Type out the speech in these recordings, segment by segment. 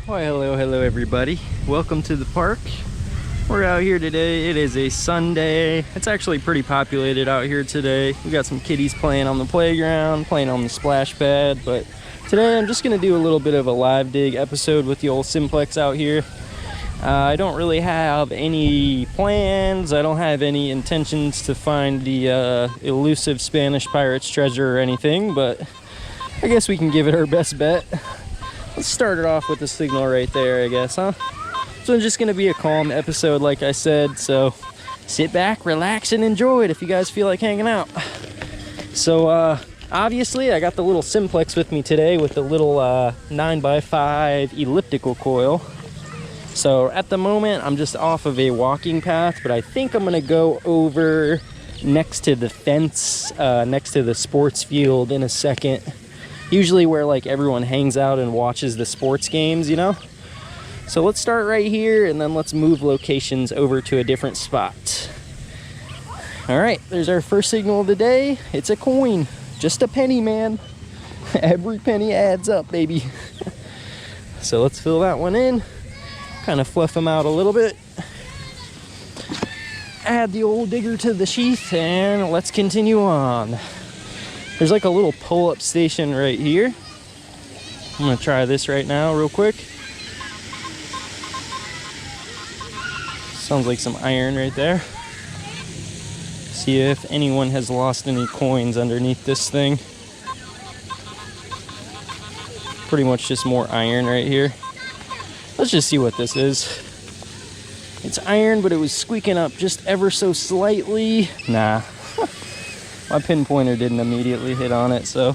Why, hello everybody. Welcome to the park. We're out here today. It is a Sunday. It's actually pretty populated out here today. We got some kiddies playing on the playground, playing on the splash pad, but today I'm just gonna do a little bit of a live dig episode with the old Simplex out here. I don't really have any plans. I don't have any intentions to find the elusive Spanish pirate's treasure or anything, but I guess we can give it our best bet. Let's start it off with the signal right there, I guess, huh? So it's just gonna be a calm episode, like I said, so sit back, relax, and enjoy it if you guys feel like hanging out. So obviously I got the little Simplex with me today with the little 9x5 elliptical coil. So at the moment I'm just off of a walking path, but I think I'm gonna go over next to the fence, next to the sports field in a second. Usually where like everyone hangs out and watches the sports games, you know? So let's start right here and then let's move locations over to a different spot. All right, there's our first signal of the day. It's a coin, just a penny, man. Every penny adds up, baby. So let's fill that one in, kind of fluff them out a little bit. Add the old digger to the sheath and let's continue on. There's like a little pull-up station right here. I'm gonna try this right now real quick. Sounds like some iron right there. See if anyone has lost any coins underneath this thing. Pretty much just more iron right here. Let's just see what this is. It's iron, but it was squeaking up just ever so slightly. Nah. My pinpointer didn't immediately hit on it, so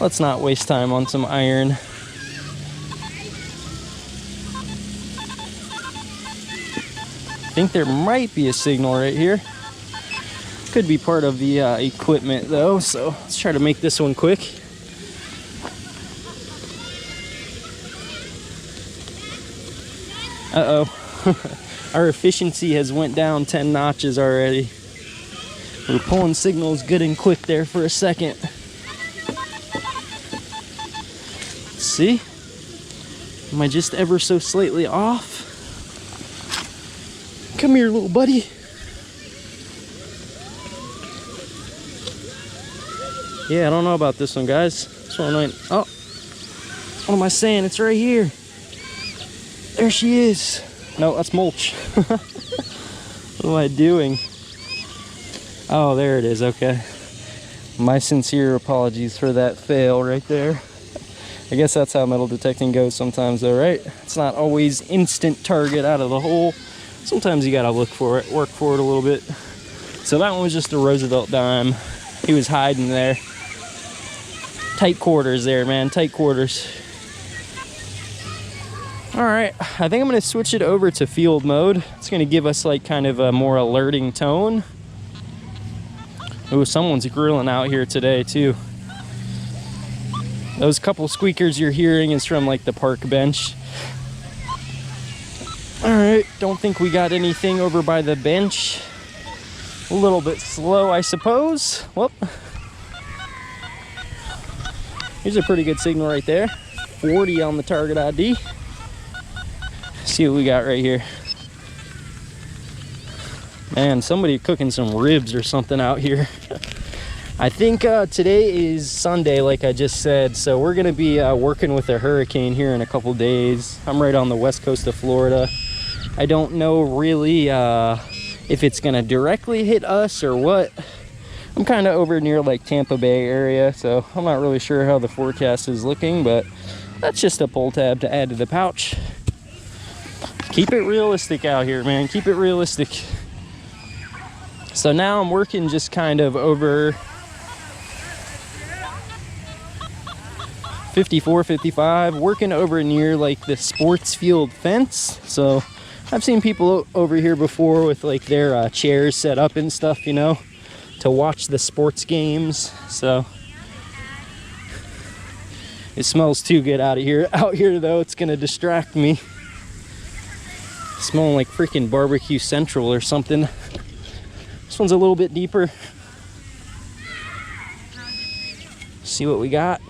let's not waste time on some iron. I think there might be a signal right here. Could be part of the equipment though, so let's try to make this one quick. Uh-oh. Our efficiency has went down 10 notches already. We were pulling signals good and quick there for a second. Let's see. Am I just ever so slightly off? Come here, little buddy. Yeah, I don't know about this one, guys. This one ain't. Oh, what am I saying? It's right here. There she is. No, that's mulch. What am I doing? Oh, there it is. Okay. My sincere apologies for that fail right there. I guess that's how metal detecting goes sometimes though, right? It's not always instant target out of the hole. Sometimes you gotta look for it, work for it a little bit. So that one was just a Roosevelt dime. He was hiding there. Tight quarters there, man, tight quarters. All right, I think I'm gonna switch it over to field mode. It's gonna give us like kind of a more alerting tone. Oh, someone's grilling out here today too. Those couple squeakers you're hearing is from like the park bench. All right, don't think we got anything over by the bench. A little bit slow, I suppose. Whoop. Here's a pretty good signal right there. 40 on the target ID. See what we got right here. Man, somebody cooking some ribs or something out here. I think today is Sunday, like I just said, so we're gonna be working with a hurricane here in a couple days. I'm right on the west coast of Florida. I don't know really if it's gonna directly hit us or what. I'm kind of over near like Tampa Bay area, so I'm not really sure how the forecast is looking, but that's just a pull tab to add to the pouch. Keep it realistic out here, man. Keep it realistic. So now I'm working just kind of over 54, 55, working over near like the sports field fence. So I've seen people over here before with like their chairs set up and stuff, you know, to watch the sports games. So it smells too good out here though. It's gonna distract me. Smelling like freaking barbecue central or something. This one's a little bit deeper. See what we got.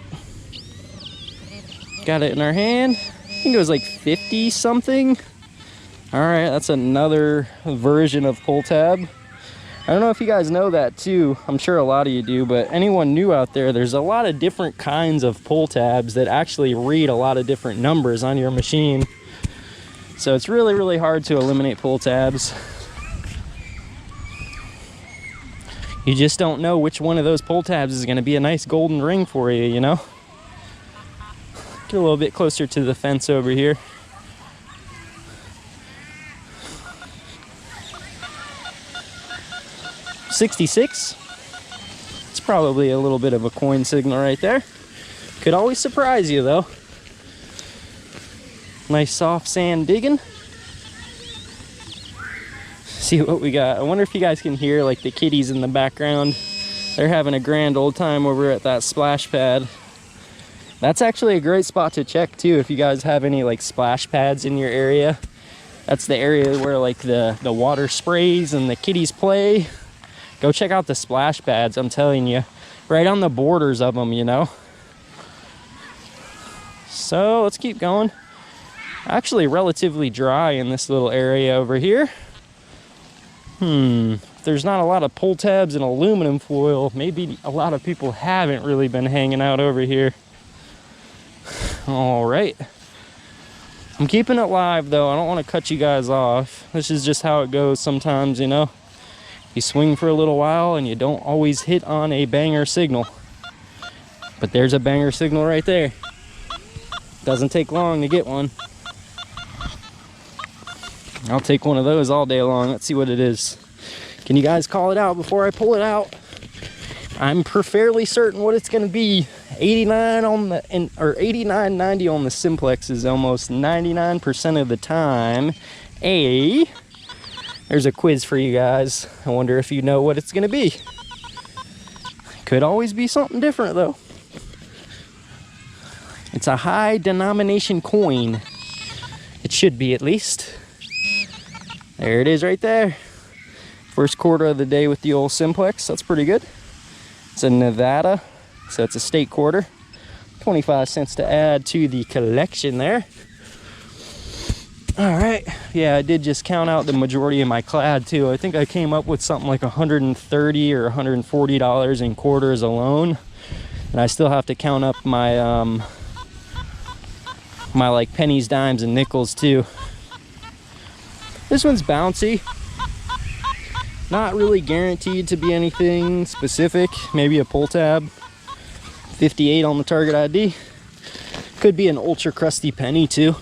Got it in our hand. think it was like 50 something. All right, that's another version of pull tab. I don't know if you guys know that too. I'm sure a lot of you do, but anyone new out there, there's a lot of different kinds of pull tabs that actually read a lot of different numbers on your machine. So it's really, really hard to eliminate pull tabs. You just don't know which one of those pull tabs is going to be a nice golden ring for you, you know? Get a little bit closer to the fence over here. $66. It's probably a little bit of a coin signal right there. Could always surprise you though. Nice soft sand digging. See what we got. I wonder if you guys can hear like the kitties in the background. They're having a grand old time over at that splash pad. That's actually a great spot to check too if you guys have any like splash pads in your area. That's the area where like the water sprays and the kitties play. Go check out the splash pads, I'm telling you. Right on the borders of them, you know. So let's keep going. Actually relatively dry in this little area over here. If there's not a lot of pull tabs and aluminum foil, maybe a lot of people haven't really been hanging out over here. All right. I'm keeping it live though. I don't want to cut you guys off. This is just how it goes sometimes, you know. You swing for a little while and you don't always hit on a banger signal. But there's a banger signal right there. Doesn't take long to get one. I'll take one of those all day long. Let's see what it is. Can you guys call it out before I pull it out? I'm fairly certain what it's going to be. 89 on the or 89.90 on the Simplex is almost 99% of the time There's a quiz for you guys. I wonder if you know what it's going to be. Could always be something different though. It's a high denomination coin. It should be at least. There it is right there. First quarter of the day with the old Simplex. That's pretty good. It's a Nevada, so it's a state quarter. 25 cents to add to the collection there. All right, yeah, I did just count out the majority of my clad too. I think I came up with something like $130 or $140 in quarters alone. And I still have to count up my my like pennies, dimes, and nickels too. This one's bouncy. Not really guaranteed to be anything specific. Maybe a pull tab. 58 on the target ID. Could be an ultra crusty penny too.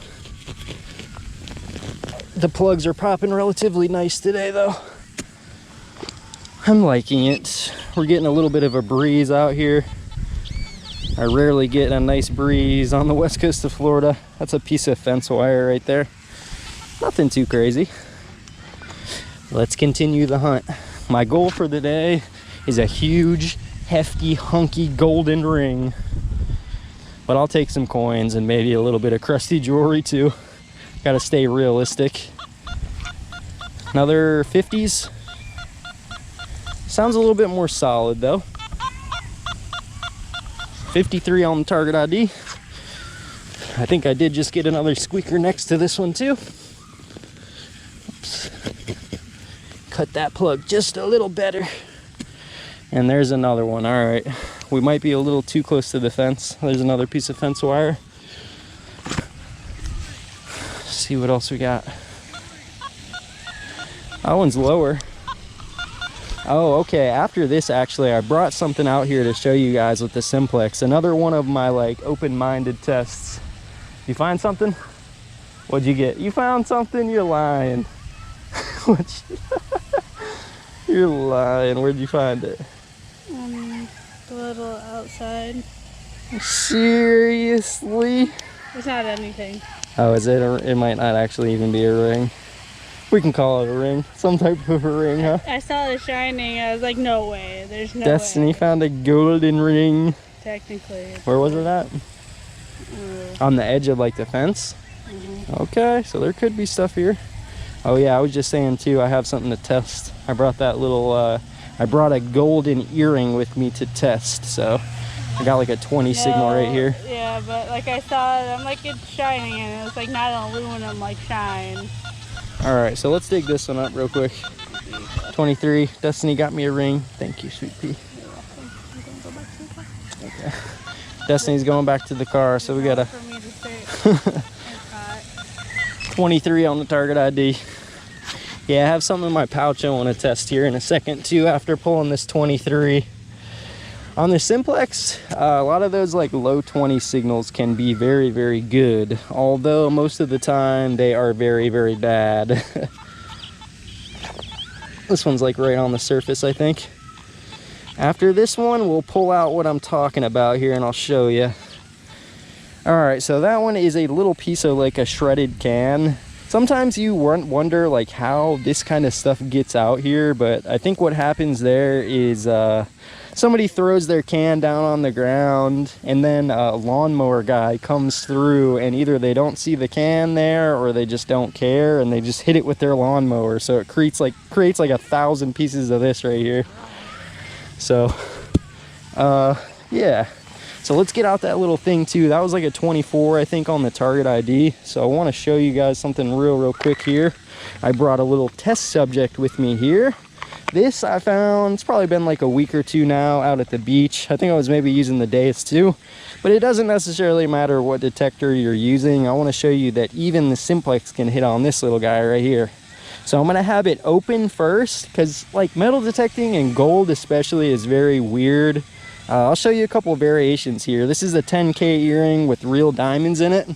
The plugs are popping relatively nice today though. I'm liking it. We're getting a little bit of a breeze out here. I rarely get a nice breeze on the west coast of Florida. That's a piece of fence wire right there. Nothing too crazy. Let's continue the hunt. My goal for the day is a huge, hefty, hunky golden ring. But I'll take some coins and maybe a little bit of crusty jewelry too. Gotta stay realistic. Another 50s. Sounds a little bit more solid though. 53 on the target ID. I think I did just get another squeaker next to this one too. Oops. Cut that plug just a little better. And there's another one. All right, we might be a little too close to the fence. There's another piece of fence wire. Let's see what else we got. That one's lower. Oh, okay, after this actually I brought something out here to show you guys with the Simplex. Another one of my like open-minded tests. You find something? What'd you get? You found something? You're lying. You're lying. Where'd you find it? A little outside. Seriously? It's not anything. Oh, is it? It might not actually even be a ring. We can call it a ring. Some type of a ring, huh? I saw it shining. I was like, no way. There's no Destiny way. found a golden ring. Technically. Where was it at? On the edge of like the fence? Okay, so there could be stuff here. Oh yeah, I was just saying too, I have something to test. I brought that little, I brought a golden earring with me to test. So I got like a 20 signal right here. Yeah, but like I saw it, I'm like, it's shining, and it was like not an aluminum like shine. All right, so let's dig this one up real quick. 23. Destiny got me a ring. Thank you, sweet pea. Okay. Destiny's going back to the car, so we got a 23 on the target ID. Yeah, I have something in my pouch I want to test here in a second too after pulling this 23. On the Simplex, a lot of those like low 20 signals can be very, very good, although most of the time they are very, very bad. This one's like right on the surface, I think. After this one, we'll pull out what I'm talking about here and I'll show you. All right, so that one is a little piece of like a shredded can. Sometimes you wonder like how this kind of stuff gets out here, but I think what happens there is somebody throws their can down on the ground, and then a lawnmower guy comes through, and either they don't see the can there or they just don't care, and they just hit it with their lawnmower. So it creates like 1,000 pieces of this right here. So yeah, so let's get out that little thing too. That was like a 24, I think, on the target ID. So I want to show you guys something real quick here. I brought a little test subject with me here. This I found, it's probably been like a week or two now out at the beach. I think I was maybe using the days too, but it doesn't necessarily matter what detector you're using. I want to show you that even the Simplex can hit on this little guy right here. So I'm going to have it open first, because like metal detecting and gold especially is very weird. I'll show you a couple of variations here. This is a 10K earring with real diamonds in it.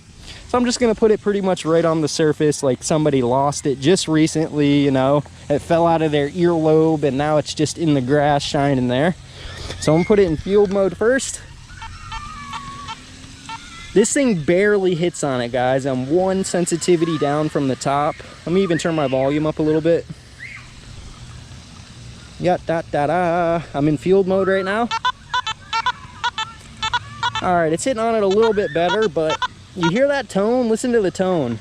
So I'm just going to put it pretty much right on the surface, like somebody lost it just recently, you know. It fell out of their earlobe and now it's just in the grass shining there. So I'm going to put it in field mode first. This thing barely hits on it, guys. I'm one sensitivity down from the top. Let me even turn my volume up a little bit. I'm in field mode right now. All right, it's hitting on it a little bit better, but you hear that tone? Listen to the tone.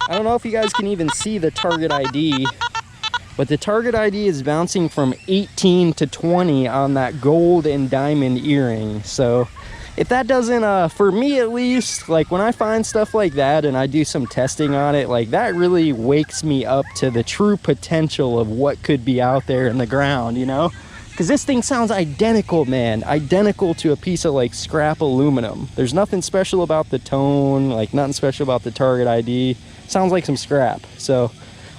I don't know if you guys can even see the target ID, but the target ID is bouncing from 18 to 20 on that gold and diamond earring. So if that doesn't, for me at least, like when I find stuff like that and I do some testing on it, like that really wakes me up to the true potential of what could be out there in the ground, you know? Because this thing sounds identical, man. Identical to a piece of like scrap aluminum. There's nothing special about the tone, like nothing special about the target ID. Sounds like some scrap. So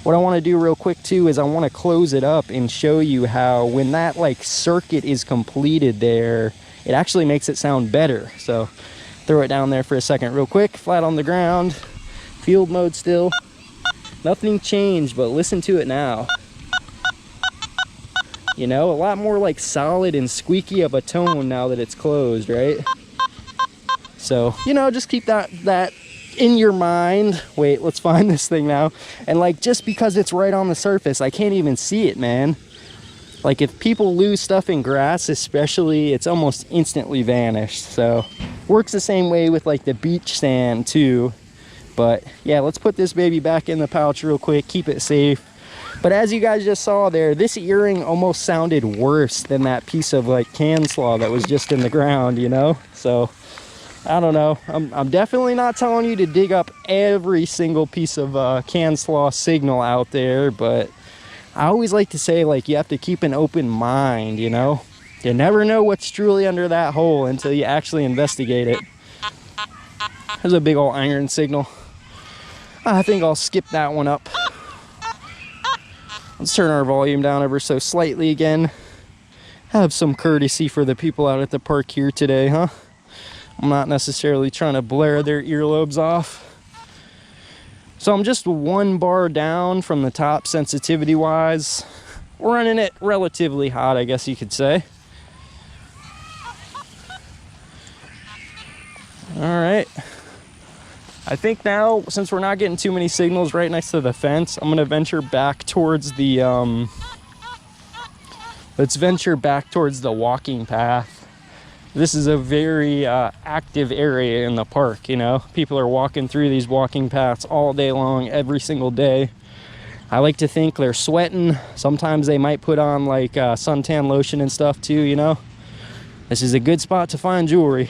what I want to do real quick too is I want to close it up and show you how when that like circuit is completed there, it actually makes it sound better. So throw it down there for a second real quick, flat on the ground, field mode still. Nothing changed, but listen to it now. You know, a lot more like solid and squeaky of a tone now that it's closed, right? So, you know, just keep that in your mind. Wait, let's find this thing now. And like, just because it's right on the surface, I can't even see it, man. Like if people lose stuff in grass especially, it's almost instantly vanished. So works the same way with like the beach sand too. But yeah, let's put this baby back in the pouch real quick, keep it safe. But as you guys just saw there, this earring almost sounded worse than that piece of like can slaw that was just in the ground, you know? So I don't know. I'm definitely not telling you to dig up every single piece of can slaw signal out there, but I always like to say, like, you have to keep an open mind, you know? You never know what's truly under that hole until you actually investigate it. There's a big old iron signal. I think I'll skip that one up. Let's turn our volume down ever so slightly again. Have some courtesy for the people out at the park here today, huh? I'm not necessarily trying to blare their earlobes off. So I'm just one bar down from the top sensitivity wise. We're running it relatively hot, I guess you could say. All right. I think now, since we're not getting too many signals right next to the fence, I'm gonna venture back towards the let's venture back towards the walking path. This is a very active area in the park, you know. People are walking through these walking paths all day long, every single day. I like to think they're sweating. Sometimes they might put on like suntan lotion and stuff too, you know. This is a good spot to find jewelry.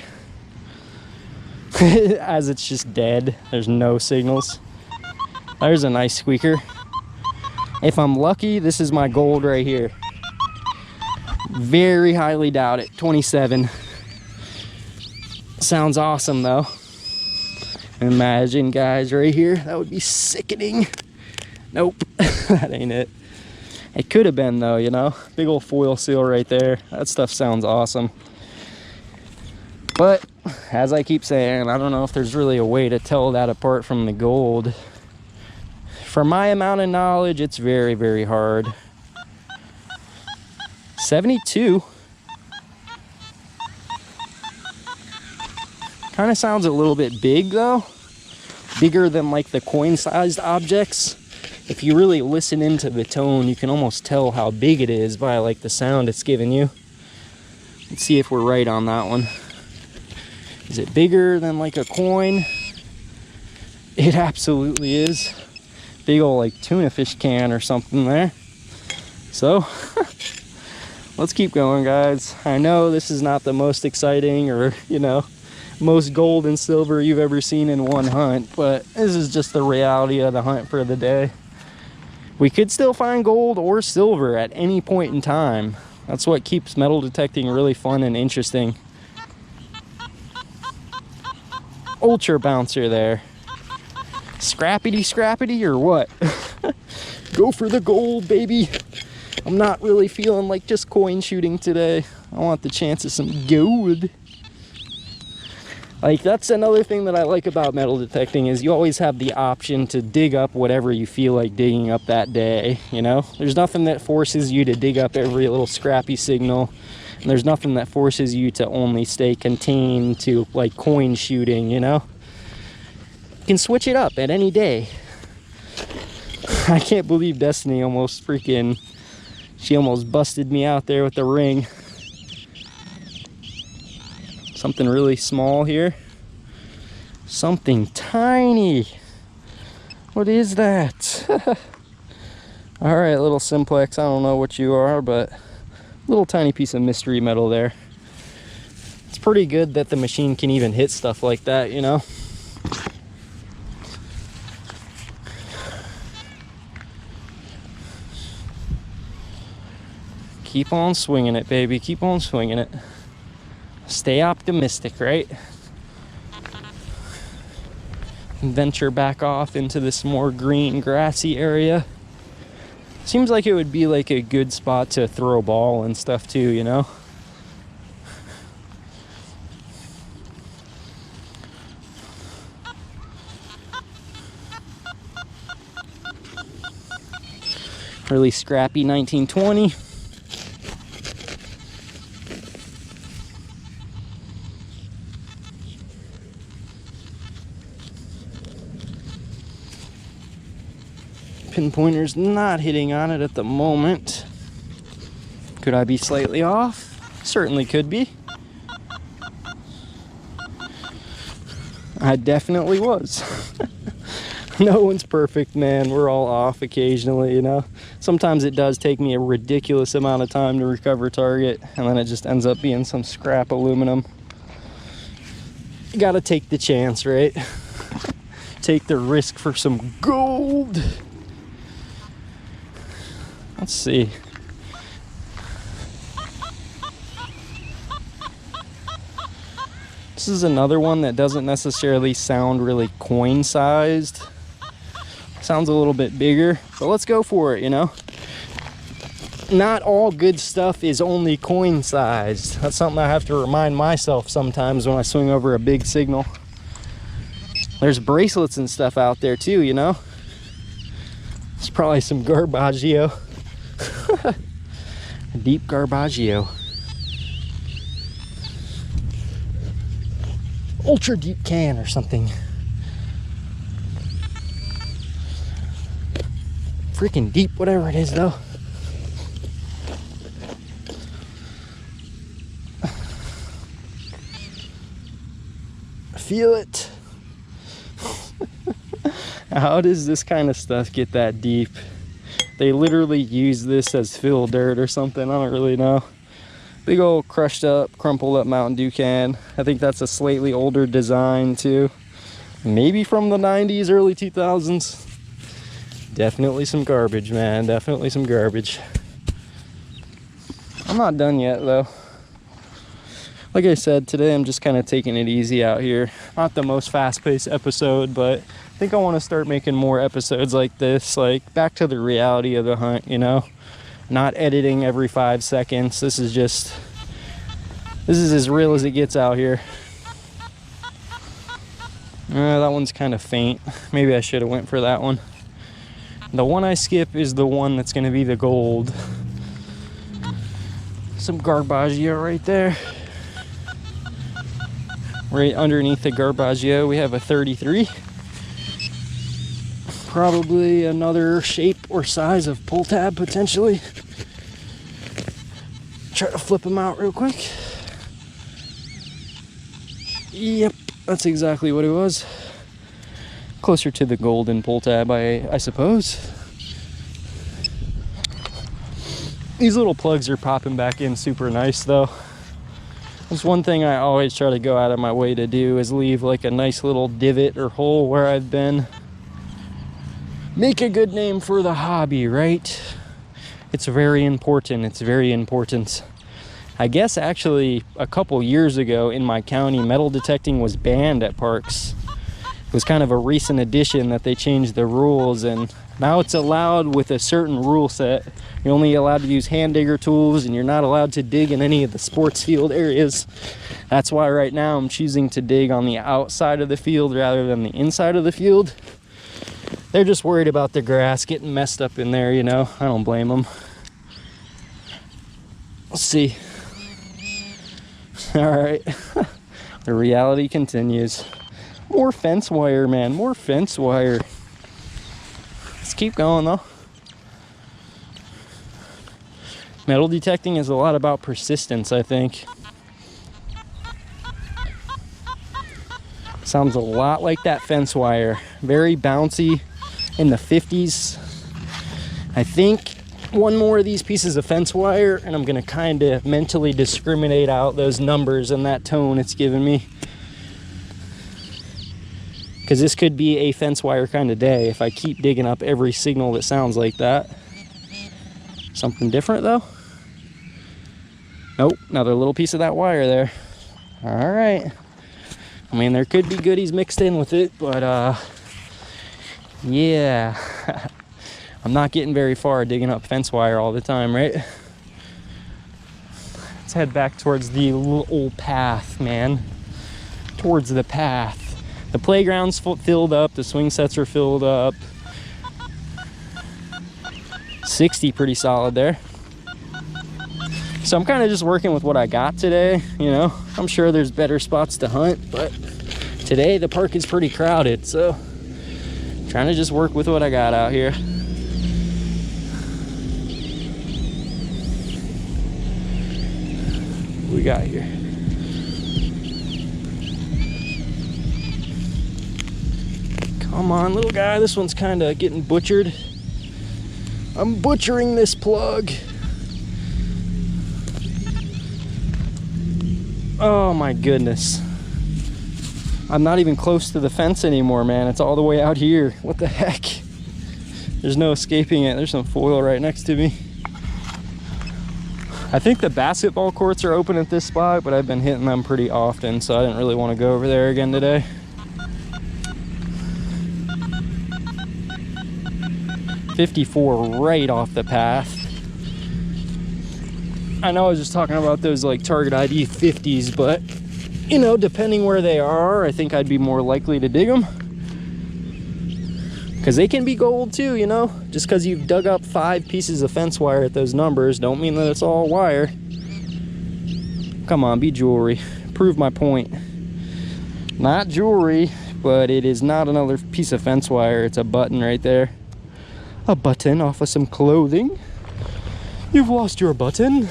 As it's just dead. There's no signals. There's a nice squeaker. If I'm lucky, this is my gold right here. Very highly doubt it. 27. Sounds awesome though. Imagine, guys, right here. That would be sickening. Nope, that ain't it. It could have been though, you know. Big old foil seal right there. That stuff sounds awesome. But as I keep saying, I don't know if there's really a way to tell that apart from the gold. For my amount of knowledge, it's very, very hard. 72. Kind of sounds a little bit big though. Bigger than like the coin-sized objects. If you really listen into the tone, you can almost tell how big it is by like the sound it's giving you. Let's see if we're right on that one. Is it bigger than like a coin? It absolutely is. Big old like tuna fish can or something there. So let's keep going, guys. I know this is not the most exciting or, you know, most gold and silver you've ever seen in one hunt, but this is just the reality of the hunt for the day. We could still find gold or silver at any point in time. That's what keeps metal detecting really fun and interesting. Ultra bouncer there. Scrappity or what? Go for the gold, baby. I'm not really feeling like just coin shooting today. I want the chance of some gold. Like, that's another thing that I like about metal detecting is you always have the option to dig up whatever you feel like digging up that day, you know? There's nothing that forces you to dig up every little scrappy signal. And there's nothing that forces you to only stay contained to like coin shooting, you know? You can switch it up at any day. I can't believe Destiny almost she almost busted me out there with the ring. Something really small here. Something tiny. What is that? All right, little simplex. I don't know what you are, but little tiny piece of mystery metal there. It's pretty good that the machine can even hit stuff like that, you know? Keep on swinging it, baby. Keep on swinging it. Stay optimistic, right? Venture back off into this more green, grassy area. Seems like it would be like a good spot to throw a ball and stuff too, you know? Really scrappy 1920. Pinpointer's not hitting on it at the moment. Could I be slightly off? Certainly could be. I definitely was. No one's perfect, man. We're all off occasionally, you know? Sometimes it does take me a ridiculous amount of time to recover target, and then it just ends up being some scrap aluminum. You gotta take the chance, right? Take the risk for some gold. Let's see. This is another one that doesn't necessarily sound really coin-sized. Sounds a little bit bigger, but let's go for it, you know? Not all good stuff is only coin-sized. That's something I have to remind myself sometimes when I swing over a big signal. There's bracelets and stuff out there too, you know? It's probably some Garbaggio. Deep Garbaggio. Ultra deep can or something. Freaking deep, whatever it is though. Feel it. How does this kind of stuff get that deep? They literally use this as fill dirt or something. I don't really know. Big old crushed up, crumpled up Mountain Dew can. I think that's a slightly older design too. Maybe from the 90s, early 2000s. Definitely some garbage, man. Definitely some garbage. I'm not done yet though. Like I said, today I'm just kind of taking it easy out here. Not the most fast-paced episode, but I think I want to start making more episodes like this, like back to the reality of the hunt, you know? Not editing every 5 seconds. This is as real as it gets out here. That one's kind of faint. Maybe I should have went for that one. The one I skip is the one that's going to be the gold. Some Garbaggio right there. Right underneath the Garbaggio, we have a 33. Probably another shape or size of pull tab, potentially. Try to flip them out real quick. Yep, that's exactly what it was. Closer to the golden pull tab, I suppose. These little plugs are popping back in super nice though. That's one thing I always try to go out of my way to do, is leave like a nice little divot or hole where I've been. Make a good name for the hobby, right? It's very important. It's very important. I guess actually a couple years ago in my county, metal detecting was banned at parks. It was kind of a recent addition that they changed the rules, and now it's allowed with a certain rule set. You're only allowed to use hand digger tools, and you're not allowed to dig in any of the sports field areas. That's why right now I'm choosing to dig on the outside of the field rather than the inside of the field. They're just worried about the grass getting messed up in there, you know. I don't blame them. Let's see. All right. The reality continues. More fence wire, man. More fence wire. Let's keep going, though. Metal detecting is a lot about persistence, I think. Sounds a lot like that fence wire. Very bouncy in the 50s. I think one more of these pieces of fence wire and I'm gonna kind of mentally discriminate out those numbers and that tone it's giving me. Because this could be a fence wire kind of day if I keep digging up every signal that sounds like that. Something different though? Nope, another little piece of that wire there. All right. I mean, there could be goodies mixed in with it, but yeah. I'm not getting very far digging up fence wire all the time, right? Let's head back towards the little old path, man. Towards the path. The playground's filled up, the swing sets are filled up. 60 pretty solid there. So I'm kind of just working with what I got today, you know. I'm sure there's better spots to hunt, but today the park is pretty crowded, so trying to just work with what I got out here. What we got here? Come on, little guy, this one's kind of getting butchered. I'm butchering this plug. Oh my goodness. I'm not even close to the fence anymore, man. It's all the way out here. What the heck? There's no escaping it. There's some foil right next to me. I think the basketball courts are open at this spot, but I've been hitting them pretty often, so I didn't really want to go over there again today. .54 right off the path. I know I was just talking about those like target ID 50s, but you know, depending where they are, I think I'd be more likely to dig them. Because they can be gold too, you know? Just because you've dug up 5 pieces of fence wire at those numbers don't mean that it's all wire. Come on, be jewelry. Prove my point. Not jewelry, but it is not another piece of fence wire. It's a button right there. A button off of some clothing. You've lost your button.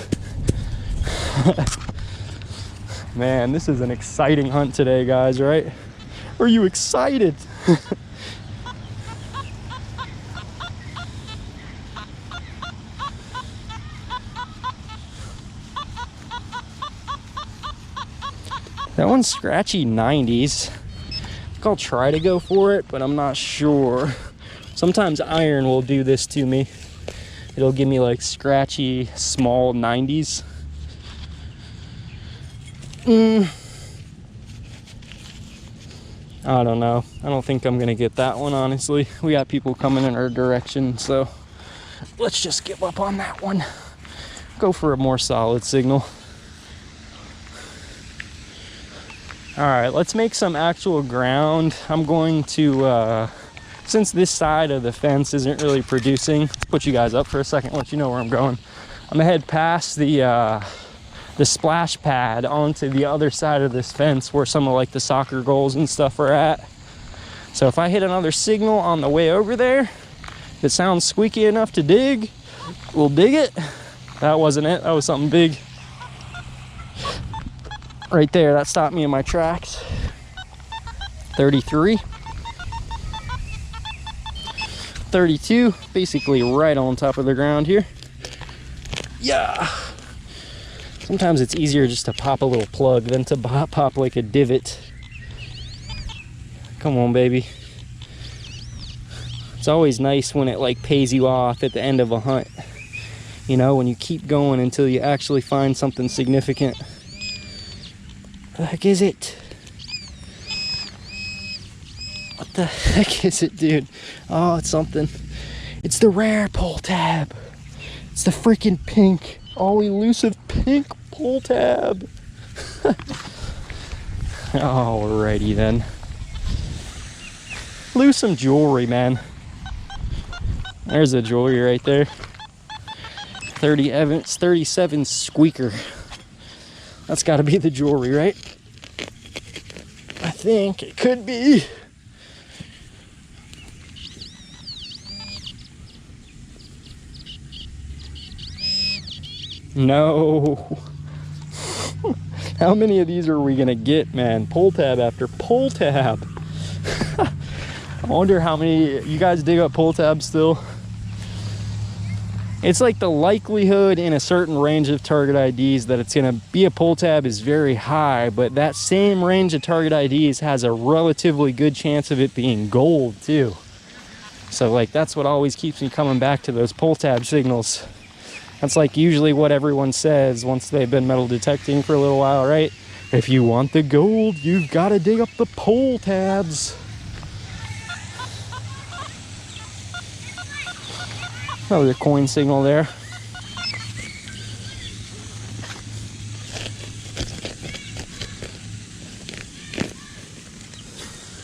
Man, this is an exciting hunt today, guys, right? Are you excited? That one's scratchy 90s. I think I'll try to go for it, but I'm not sure. Sometimes iron will do this to me. It'll give me like scratchy small 90s. I don't know. I don't think I'm gonna get that one, honestly. We got people coming in our direction, so let's just give up on that one. Go for a more solid signal. All right, let's make some actual ground. I'm going to, since this side of the fence isn't really producing, let's put you guys up for a second, let you know where I'm going. I'm gonna head past the splash pad onto the other side of this fence where some of like the soccer goals and stuff are at. So if I hit another signal on the way over there, if it sounds squeaky enough to dig, we'll dig it. That wasn't it, that was something big. Right there, that stopped me in my tracks. 33. 32, basically right on top of the ground here. Yeah. Sometimes it's easier just to pop a little plug than to pop like a divot. Come on, baby. It's always nice when it like pays you off at the end of a hunt. You know, when you keep going until you actually find something significant. What the heck is it? What the heck is it, dude? Oh, it's something. It's the rare pull tab. It's the freaking pink, all elusive pink pull tab. Alrighty then. Lose some jewelry, man. There's a jewelry right there. 30 Evans, 37 squeaker. That's got to be the jewelry, right? I think it could be. No. How many of these are we gonna get, man? Pull tab after pull tab. I wonder how many you guys dig up pull tabs still. It's like the likelihood in a certain range of target IDs that it's gonna be a pull tab is very high, but that same range of target IDs has a relatively good chance of it being gold too. So like that's what always keeps me coming back to those pull tab signals. That's like usually what everyone says once they've been metal detecting for a little while, right? If you want the gold, you've got to dig up the pull tabs. Another coin signal there.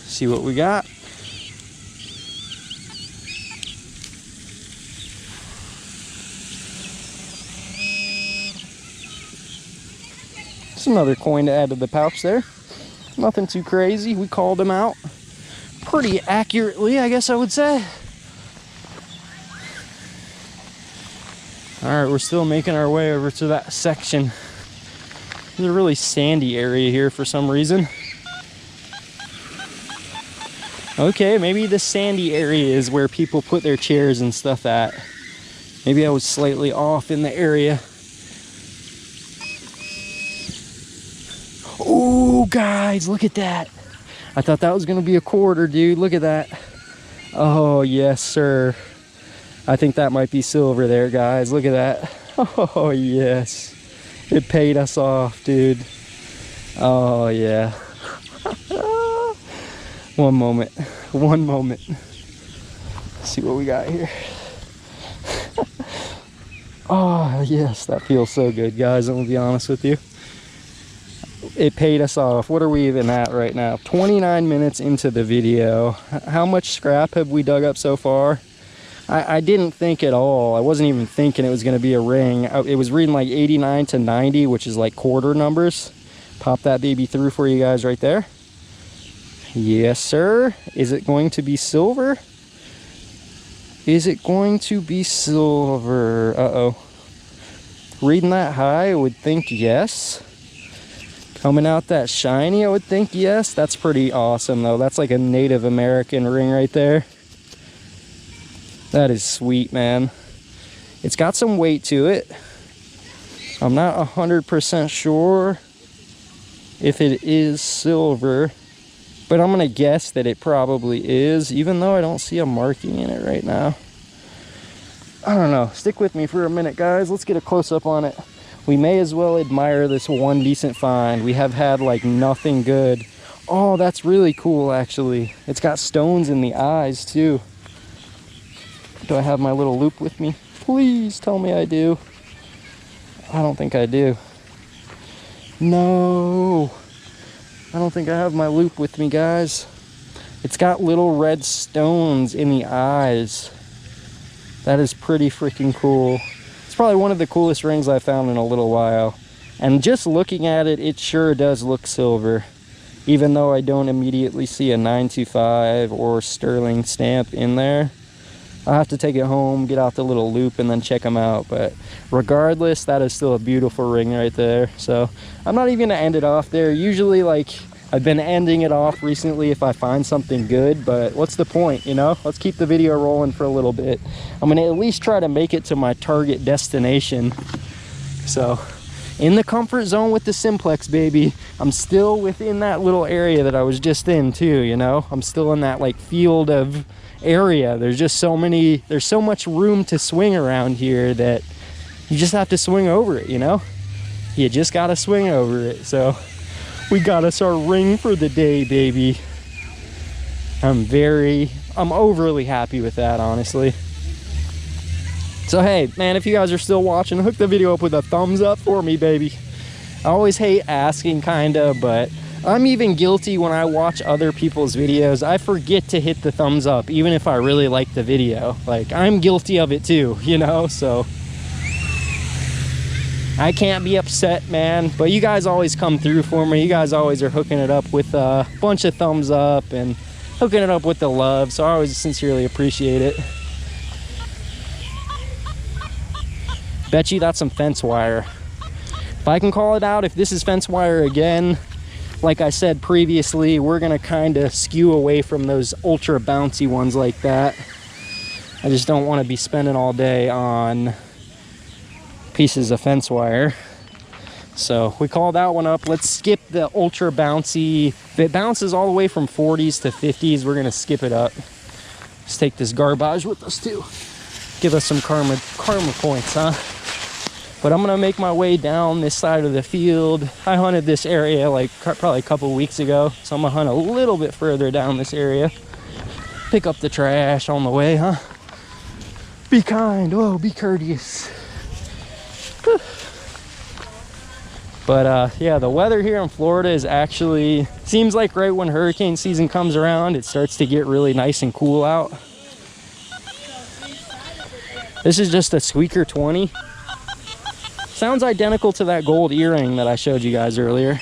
See what we got. Another coin to add to the pouch there. Nothing too crazy. We called them out pretty accurately, I guess I would say. All right, we're still making our way over to that section. There's a really sandy area here for some reason. Okay, maybe the sandy area is where people put their chairs and stuff at. Maybe I was slightly off in the area. Oh, guys, look at that. I thought that was going to be a quarter, dude. Look at that. Oh, yes, sir. I think that might be silver there, guys. Look at that. Oh, yes. It paid us off, dude. Oh, yeah. One moment. One moment. Let's see what we got here. Oh, yes. That feels so good, guys. I'm going to be honest with you. It paid us off. What are we even at right now? 29 minutes into the video. How much scrap have we dug up so far? I didn't think at all. I wasn't even thinking it was going to be a ring. It was reading like 89 to 90, which is like quarter numbers. Pop that baby through for you guys right there. Yes, sir. Is it going to be silver? Is it going to be silver? Uh-oh. Reading that high, I would think yes. Coming out that shiny, I would think yes. That's pretty awesome, though. That's like a Native American ring right there. That is sweet, man. It's got some weight to it. I'm not 100% sure if it is silver, but I'm gonna guess that it probably is, even though I don't see a marking in it right now. I don't know. Stick with me for a minute, guys. Let's get a close-up on it. We may as well admire this one decent find. We have had like nothing good. Oh, that's really cool, actually. It's got stones in the eyes too. Do I have my little loop with me? Please tell me I do. I don't think I do. No, I don't think I have my loop with me, guys. It's got little red stones in the eyes. That is pretty freaking cool. It's probably one of the coolest rings I've found in a little while. And just looking at it, it sure does look silver. Even though I don't immediately see a 925 or sterling stamp in there. I'll have to take it home, get out the little loop, and then check them out. But regardless, that is still a beautiful ring right there. So I'm not even gonna end it off there. Usually, like, I've been ending it off recently if I find something good, but what's the point, you know? Let's keep the video rolling for a little bit. I'm gonna at least try to make it to my target destination. So, in the comfort zone with the Simplex, baby. I'm still within that little area that I was just in too, you know? I'm still in that like field of area. There's just so many, there's so much room to swing around here that you just have to swing over it, you know? You just gotta swing over it. So we got us our ring for the day, baby. I'm overly happy with that, honestly. So hey, man, if you guys are still watching, hook the video up with a thumbs up for me, baby. I always hate asking, kinda, but I'm even guilty when I watch other people's videos. I forget to hit the thumbs up, even if I really like the video. Like, I'm guilty of it too, you know? So I can't be upset, man, but you guys always come through for me. You guys always are hooking it up with a bunch of thumbs up and hooking it up with the love, so I always sincerely appreciate it. Bet you that's some fence wire. If I can call it out, if this is fence wire again, like I said previously, we're gonna kind of skew away from those ultra bouncy ones like that. I just don't want to be spending all day on pieces of fence wire. So we called that one up. Let's skip the ultra bouncy. If it bounces all the way from 40s to 50s, we're gonna skip it up. Let's take this garbage with us too. Give us some karma points, huh? But I'm gonna make my way down this side of the field. I hunted this area like probably a couple weeks ago, so I'm gonna hunt a little bit further down this area. Pick up the trash on the way, huh? Be kind, whoa, be courteous. But yeah, the weather here in Florida is actually, seems like right when hurricane season comes around, it starts to get really nice and cool out. This is just a Squeaker 20. Sounds identical to that gold earring that I showed you guys earlier.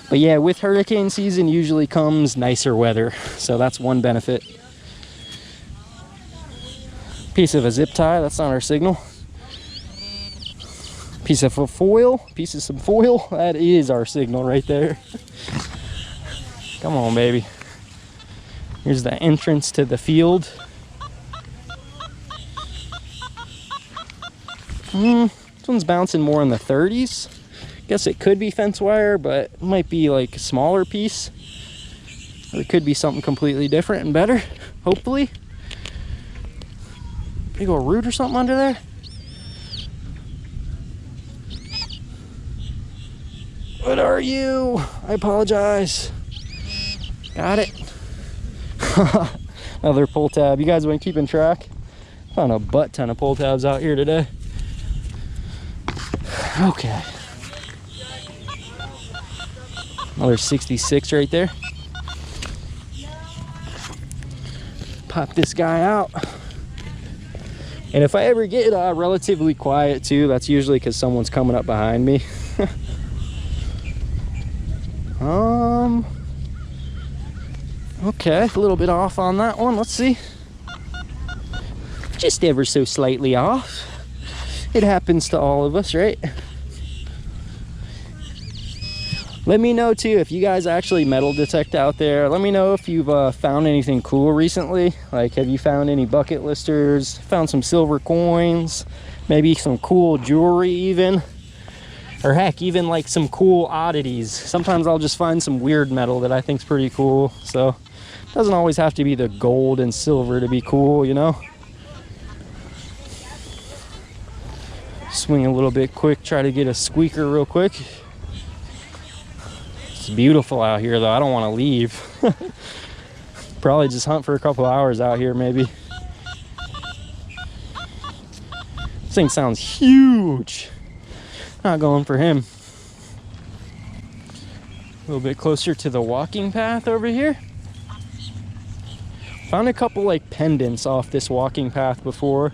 But yeah, with hurricane season usually comes nicer weather, so that's one benefit. Piece of a zip tie, that's not our signal. Piece of a foil, piece of some foil, that is our signal right there. Come on, baby. Here's the entrance to the field. This one's bouncing more in the 30s. Guess it could be fence wire, but it might be like a smaller piece. Or it could be something completely different and better, hopefully. Big old root or something under there. What are you? I apologize. Got it. Another pull tab. You guys been keeping track? Found a butt ton of pull tabs out here today. Okay. Another 66 right there. Pop this guy out. And if I ever get relatively quiet too, that's usually because someone's coming up behind me. Okay, a little bit off on that one. Let's see. Just ever so slightly off. It happens to all of us, right? Let me know too if you guys actually metal detect out there. Let me know if you've found anything cool recently. Like, have you found any bucket listers? Found some silver coins? Maybe some cool jewelry even? Or heck, even like some cool oddities. Sometimes I'll just find some weird metal that I think's pretty cool. So it doesn't always have to be the gold and silver to be cool, you know. Swing a little bit quick, try to get a squeaker real quick. It's beautiful out here though, I don't want to leave. Probably just hunt for a couple hours out here maybe. This thing sounds huge. Not going for him. A little bit closer to the walking path over here. Found a couple like pendants off this walking path before.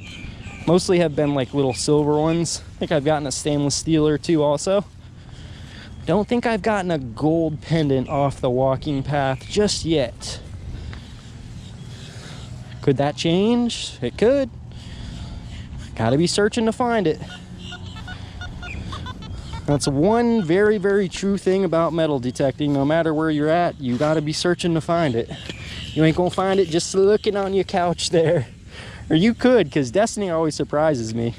Mostly have been like little silver ones. I think I've gotten a stainless steel or two also. Don't think I've gotten a gold pendant off the walking path just yet. Could that change? It could. Gotta be searching to find it. That's one very, very true thing about metal detecting. No matter where you're at, you gotta be searching to find it. You ain't gonna find it just looking on your couch there. Or you could, because Destiny always surprises me.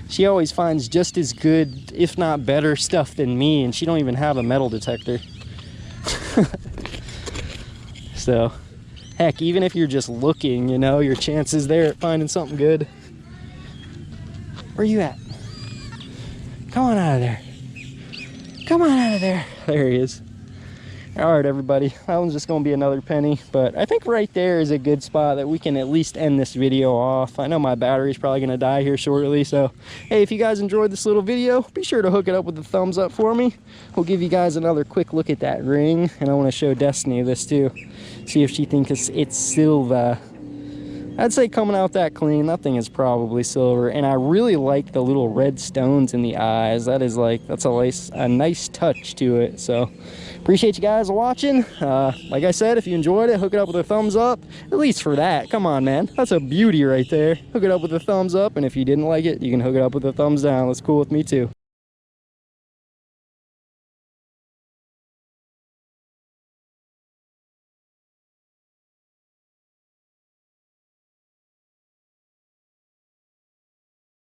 She always finds just as good, if not better, stuff than me, and she don't even have a metal detector. So, heck, even if you're just looking, you know, your chances there at finding something good. Where you at? Come on out of there. Come on out of there. There he is. All right, everybody. That one's just going to be another penny. But I think right there is a good spot that we can at least end this video off. I know my battery's probably going to die here shortly. So, hey, if you guys enjoyed this little video, be sure to hook it up with a thumbs up for me. We'll give you guys another quick look at that ring. And I want to show Destiny this too. See if she thinks it's silver. I'd say coming out that clean, that thing is probably silver. And I really like the little red stones in the eyes. That is like, that's a nice touch to it. So appreciate you guys watching. Like I said, if you enjoyed it, hook it up with a thumbs up, at least for that. Come on, man, that's a beauty right there. Hook it up with a thumbs up, and if you didn't like it, you can hook it up with a thumbs down. That's cool with me too.